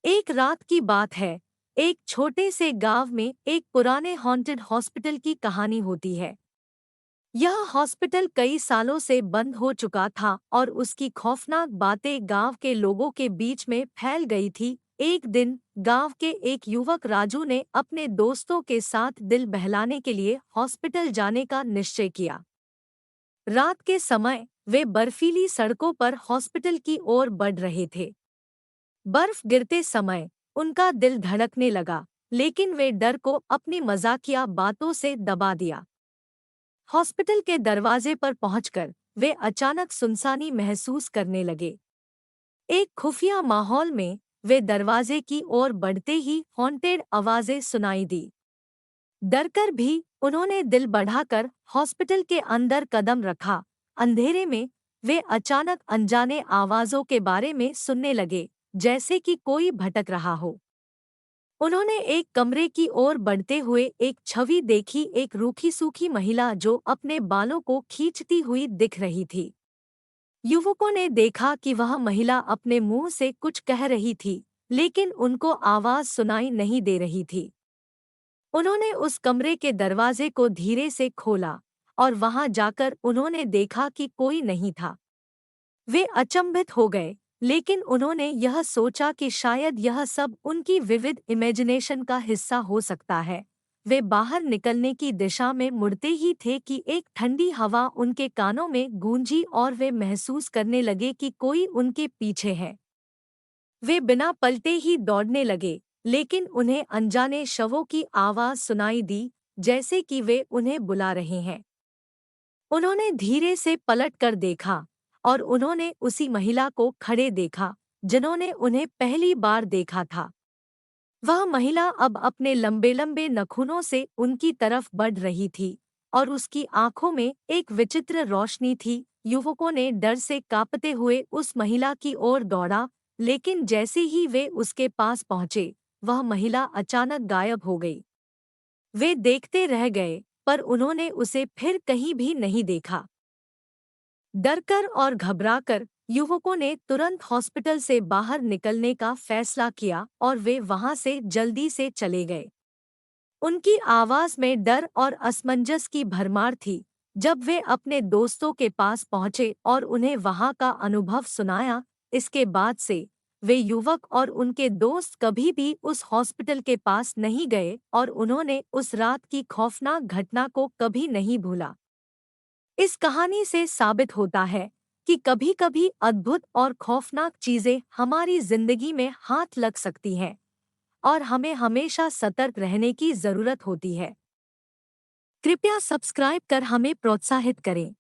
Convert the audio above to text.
एक रात की बात है। एक छोटे से गांव में एक पुराने हॉन्टेड हॉस्पिटल की कहानी होती है। यह हॉस्पिटल कई सालों से बंद हो चुका था और उसकी खौफनाक बातें गांव के लोगों के बीच में फैल गई थी। एक दिन गांव के एक युवक राजू ने अपने दोस्तों के साथ दिल बहलाने के लिए हॉस्पिटल जाने का निश्चय किया। रात के समय वे बर्फीली सड़कों पर हॉस्पिटल की ओर बढ़ रहे थे। बर्फ गिरते समय उनका दिल धड़कने लगा, लेकिन वे डर को अपनी मजाकिया बातों से दबा दिया। हॉस्पिटल के दरवाजे पर पहुंचकर वे अचानक सुनसानी महसूस करने लगे। एक खुफिया माहौल में वे दरवाजे की ओर बढ़ते ही हॉन्टेड आवाजें सुनाई दी। डरकर भी उन्होंने दिल बढ़ाकर हॉस्पिटल के अंदर कदम रखा। अंधेरे में वे अचानक अनजाने आवाजों के बारे में सुनने लगे, जैसे कि कोई भटक रहा हो। उन्होंने एक कमरे की ओर बढ़ते हुए एक छवि देखी, एक रूखी सूखी महिला जो अपने बालों को खींचती हुई दिख रही थी। युवकों ने देखा कि वह महिला अपने मुंह से कुछ कह रही थी, लेकिन उनको आवाज सुनाई नहीं दे रही थी। उन्होंने उस कमरे के दरवाजे को धीरे से खोला और वहां जाकर उन्होंने देखा कि कोई नहीं था। वे अचंभित हो गए, लेकिन उन्होंने यह सोचा कि शायद यह सब उनकी विविध इमेजिनेशन का हिस्सा हो सकता है। वे बाहर निकलने की दिशा में मुड़ते ही थे कि एक ठंडी हवा उनके कानों में गूंजी और वे महसूस करने लगे कि कोई उनके पीछे है। वे बिना पलटे ही दौड़ने लगे, लेकिन उन्हें अनजाने शवों की आवाज सुनाई दी, जैसे कि वे उन्हें बुला रहे हैं। उन्होंने धीरे से पलट कर देखा और उन्होंने उसी महिला को खड़े देखा जिन्होंने उन्हें पहली बार देखा था। वह महिला अब अपने लंबे लंबे नखूनों से उनकी तरफ बढ़ रही थी और उसकी आंखों में एक विचित्र रोशनी थी। युवकों ने डर से कांपते हुए उस महिला की ओर दौड़ा, लेकिन जैसे ही वे उसके पास पहुंचे, वह महिला अचानक गायब हो गई। वे देखते रह गए, पर उन्होंने उसे फिर कहीं भी नहीं देखा। डरकर और घबराकर युवकों ने तुरंत हॉस्पिटल से बाहर निकलने का फैसला किया और वे वहां से जल्दी से चले गए। उनकी आवाज में डर और असमंजस की भरमार थी। जब वे अपने दोस्तों के पास पहुंचे और उन्हें वहां का अनुभव सुनाया, इसके बाद से वे युवक और उनके दोस्त कभी भी उस हॉस्पिटल के पास नहीं गए और उन्होंने उस रात की खौफनाक घटना को कभी नहीं भूला। इस कहानी से साबित होता है कि कभी-कभी अद्भुत और खौफनाक चीजें हमारी जिंदगी में हाथ लग सकती हैं और हमें हमेशा सतर्क रहने की जरूरत होती है। कृपया सब्सक्राइब कर हमें प्रोत्साहित करें।